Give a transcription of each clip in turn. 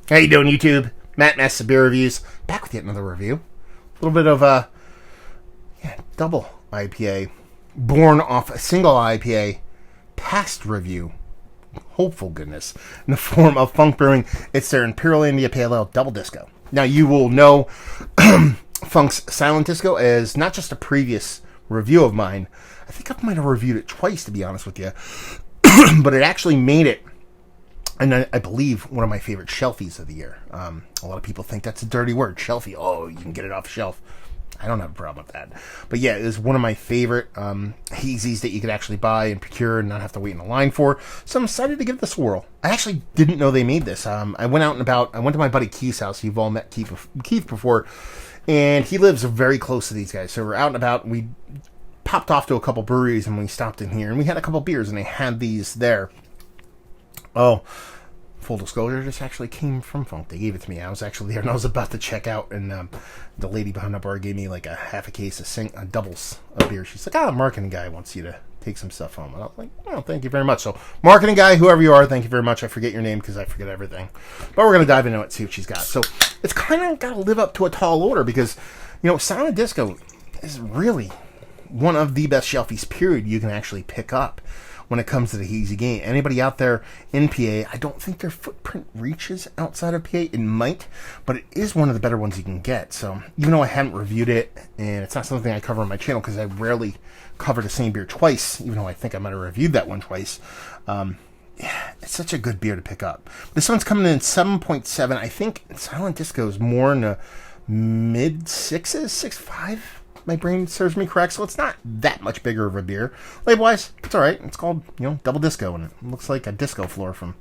How you doing, YouTube? Matt Massa Beer Reviews. Back with yet another review. A little bit of a double IPA. Born off a single IPA. Past review. Hopeful goodness. In the form of Funk Brewing. It's their Imperial India Pale Ale Double Disco. Now, you will know Funk's Silent Disco as not just a previous review of mine. I think I might have reviewed it twice, to be honest with you. But it actually made it, and I believe, one of my favorite shelfies of the year. A lot of people think that's a dirty word, shelfie. Oh, you can get it off shelf. I don't have a problem with that. But yeah, it is one of my favorite hazies that you could actually buy and procure and not have to wait in a line for. So I'm excited to give this a whirl. I actually didn't know they made this. I went out and about. I went to my buddy Keith's house. You've all met Keith before. And he lives very close to these guys. So we're out and about. We popped off to a couple breweries and we stopped in here. And we had a couple beers and they had these there. Oh, full disclosure, this actually came from Funk. They gave it to me. I was actually there and I was about to check out, and the lady behind the bar gave me like a half a case of doubles of beer. She's like, marketing guy wants you to take some stuff home. And I was like, oh, thank you very much. So, marketing guy, whoever you are, thank you very much. I forget your name because I forget everything. But we're going to dive into it and see what she's got. So, it's kind of got to live up to a tall order because, Silent Disco is really one of the best shelfies, period, you can actually pick up when it comes to the hazy game. Anybody out there in PA, I don't think their footprint reaches outside of PA. It might, but it is one of the better ones you can get. So even though I haven't reviewed it, and it's not something I cover on my channel because I rarely cover the same beer twice, even though I think I might have reviewed that one twice. It's such a good beer to pick up. This one's coming in 7.7. I think Silent Disco is more in the mid 6s, 6.5. My brain serves me correct, so it's not that much bigger of a beer. Label-wise, it's alright. It's called, Double Disco, and it looks like a disco floor from,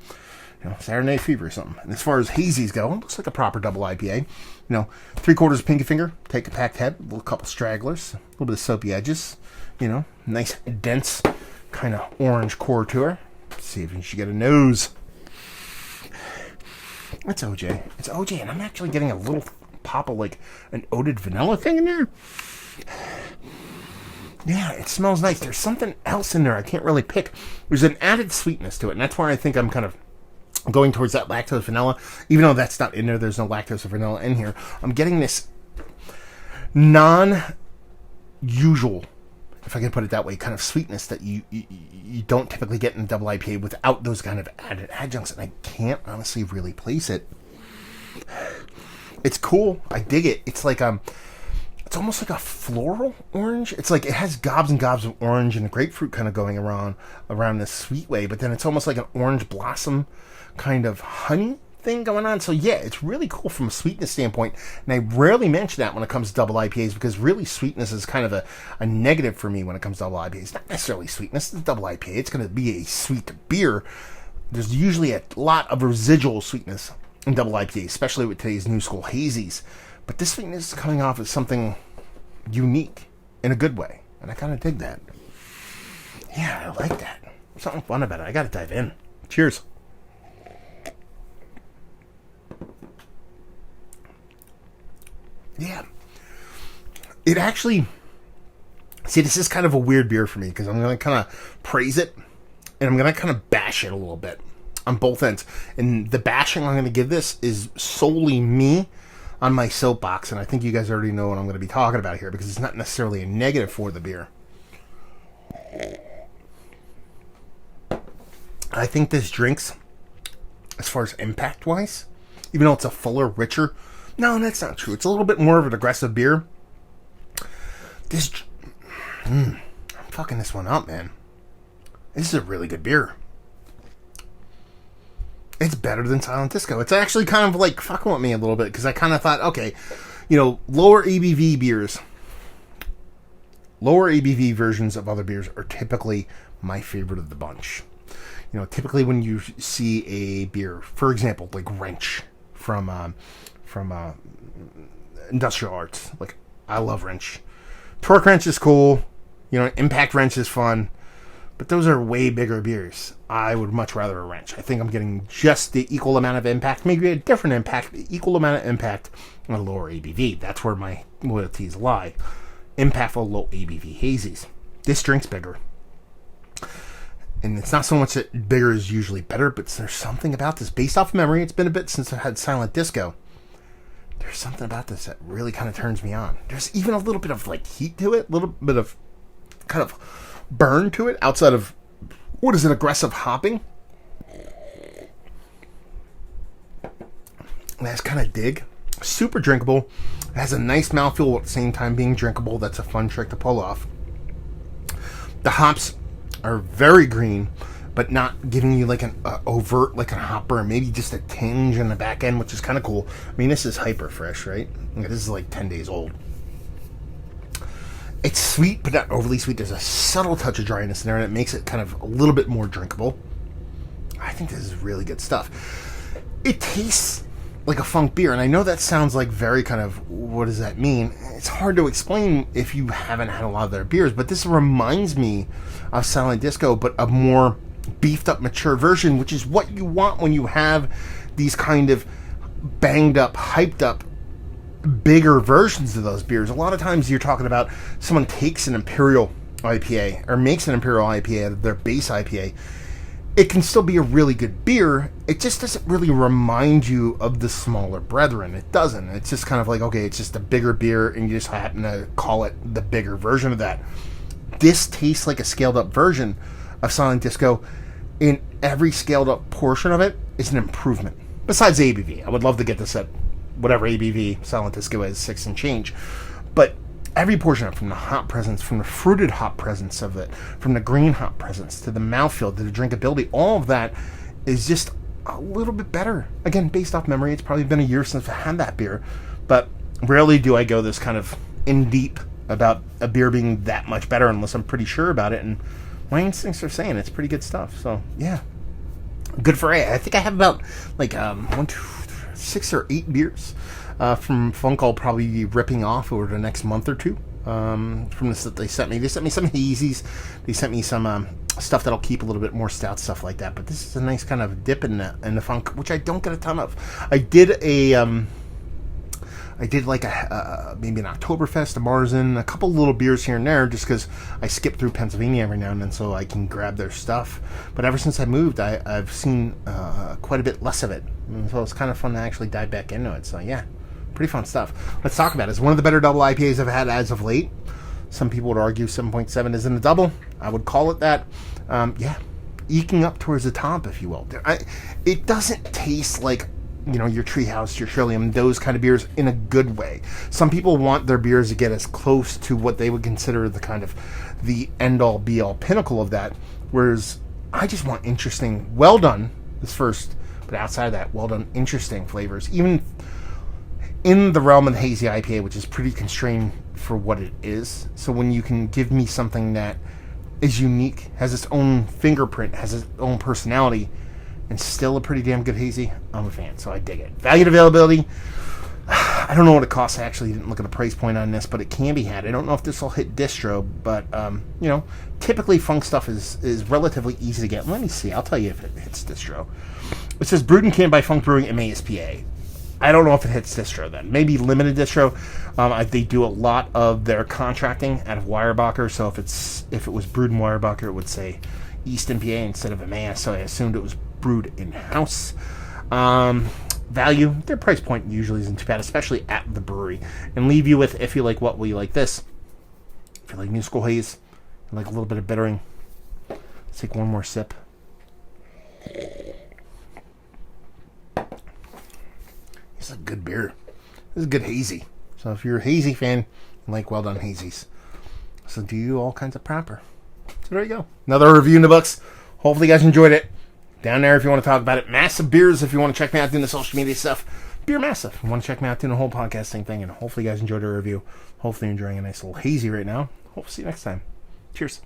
Saturday Night Fever or something. And as far as hazies go, it looks like a proper double IPA. 3/4 of pinky finger, take a packed head, a little couple stragglers, a little bit of soapy edges, nice, dense, kind of orange core to her. Let's see if you should get a nose. It's OJ. It's OJ, and I'm actually getting a little pop of, like, an oated vanilla thing in there. Yeah, it smells nice. There's something else in there I can't really pick. There's an added sweetness to it, and that's why I think I'm kind of going towards that lactose vanilla. Even though that's not in there, there's no lactose or vanilla in here. I'm getting this non-usual, if I can put it that way, kind of sweetness that you don't typically get in a double IPA without those kind of added adjuncts, and I can't honestly really place it. It's cool. I dig it. It's like it's almost like a floral orange. It's like it has gobs and gobs of orange and grapefruit kind of going around this sweet way, but then it's almost like an orange blossom kind of honey thing going on. So yeah, it's really cool from a sweetness standpoint, and I rarely mention that when it comes to double IPAs because really sweetness is kind of a negative for me when it comes to double IPAs. Not necessarily sweetness. It's a double IPA. It's going to be a sweet beer. There's usually a lot of residual sweetness in double IPA, especially with today's new school hazies. But this sweetness is coming off as something unique in a good way. And I kind of dig that. Yeah, I like that. Something fun about it. I got to dive in. Cheers. Yeah. It actually... See, this is kind of a weird beer for me because I'm going to kind of praise it and I'm going to kind of bash it a little bit on both ends. And the bashing I'm going to give this is solely me on my soapbox, and I think you guys already know what I'm going to be talking about here because it's not necessarily a negative for the beer. I think this drinks, as far as impact-wise, even though it's a fuller, richer... No, that's not true. It's a little bit more of an aggressive beer. I'm fucking this one up, man. This is a really good beer. It's better than Silent Disco. It's actually kind of like fucking with me a little bit because I kind of thought, okay, lower ABV beers, lower ABV versions of other beers are typically my favorite of the bunch. Typically when you see a beer, for example, like Wrench from Industrial Arts, like I love Wrench. Torque Wrench is cool. Impact Wrench is fun. But those are way bigger beers. I would much rather a Wrench. I think I'm getting just the equal amount of impact, maybe a different impact, equal amount of impact on a lower ABV. That's where my loyalties lie. Impactful low ABV hazies. This drink's bigger. And it's not so much that bigger is usually better, but there's something about this. Based off memory, it's been a bit since I had Silent Disco. There's something about this that really kind of turns me on. There's even a little bit of like heat to it, a little bit of kind of burn to it outside of, what is it, aggressive hopping. That's kind of dig. Super drinkable. It has a nice mouthfeel at the same time being drinkable. That's a fun trick to pull off. The hops are very green, but not giving you like an overt, like a hopper, maybe just a tinge in the back end, which is kind of cool. I mean, this is hyper fresh, right? This is like 10 days old. It's sweet, but not overly sweet. There's a subtle touch of dryness in there, and it makes it kind of a little bit more drinkable. I think this is really good stuff. It tastes like a funk beer, and I know that sounds like very kind of, what does that mean? It's hard to explain if you haven't had a lot of their beers, but this reminds me of Silent Disco, but a more beefed up, mature version, which is what you want when you have these kind of banged up, hyped up, bigger versions of those beers. A lot of times you're talking about someone takes an Imperial IPA or makes an Imperial IPA out of their base IPA. It can still be a really good beer. It just doesn't really remind you of the smaller brethren. It doesn't. It's just kind of like, okay, it's just a bigger beer, and you just happen to call it the bigger version of that. This tastes like a scaled up version of Silent Disco. In every scaled up portion of it is an improvement. Besides ABV. I would love to get this at whatever ABV Silent Disco is, 6 and change. But every portion of it, from the hop presence, from the fruited hop presence of it, from the green hop presence, to the mouthfeel, to the drinkability, all of that is just a little bit better. Again, based off memory, it's probably been a year since I had that beer, but rarely do I go this kind of in deep about a beer being that much better unless I'm pretty sure about it, and my instincts are saying it's pretty good stuff. So, yeah. Good for A. I think I have about, like, 6 or 8 beers from Funk I'll probably be ripping off over the next month or two from this that they sent me. They sent me some Hazies. They sent me some stuff that'll keep a little bit more stout, stuff like that. But this is a nice kind of dip in the funk, which I don't get a ton of. I did like maybe an Oktoberfest, a Marzen, a couple little beers here and there, just because I skip through Pennsylvania every now and then so I can grab their stuff. But ever since I moved, I've seen quite a bit less of it. And so it's kind of fun to actually dive back into it. So yeah, pretty fun stuff. Let's talk about it. It's one of the better double IPAs I've had as of late. Some people would argue 7.7 isn't a double. I would call it that. Yeah, eking up towards the top, if you will. It doesn't taste like, you know, your Treehouse, your Trillium, those kind of beers in a good way. Some people want their beers to get as close to what they would consider the kind of the end-all, be-all pinnacle of that, whereas I just want interesting, well done, this first, but outside of that, well done, interesting flavors, even in the realm of the Hazy IPA, which is pretty constrained for what it is. So when you can give me something that is unique, has its own fingerprint, has its own personality, and still a pretty damn good hazy, I'm a fan, so I dig it. Value and availability, I don't know what it costs. I actually didn't look at the price point on this, but it can be had. I don't know if this will hit distro, but, you know, typically funk stuff is relatively easy to get. Let me see. I'll tell you if it hits distro. It says brewed and canned by Funk Brewing, MASPA. I don't know if it hits distro then. Maybe limited distro. They do a lot of their contracting out of Weyerbacher, so if it was brewed in Weyerbacher, it would say Easton, PA instead of MAS, so I assumed it was brewed in-house. Value, their price point usually isn't too bad, especially at the brewery. And leave you with, if you like what we like this, if you like New School Haze, you like a little bit of bittering, let's take one more sip. It's a good beer. This is a good hazy. So if you're a hazy fan, you like well done hazies. So do you all kinds of proper. So there you go. Another review in the books. Hopefully you guys enjoyed it. Down there if you want to talk about it. Massive Beers if you want to check me out doing the social media stuff. Beer Massive if you want to check me out doing the whole podcasting thing. And hopefully you guys enjoyed the review. Hopefully you're enjoying a nice little hazy right now. Hope to see you next time. Cheers.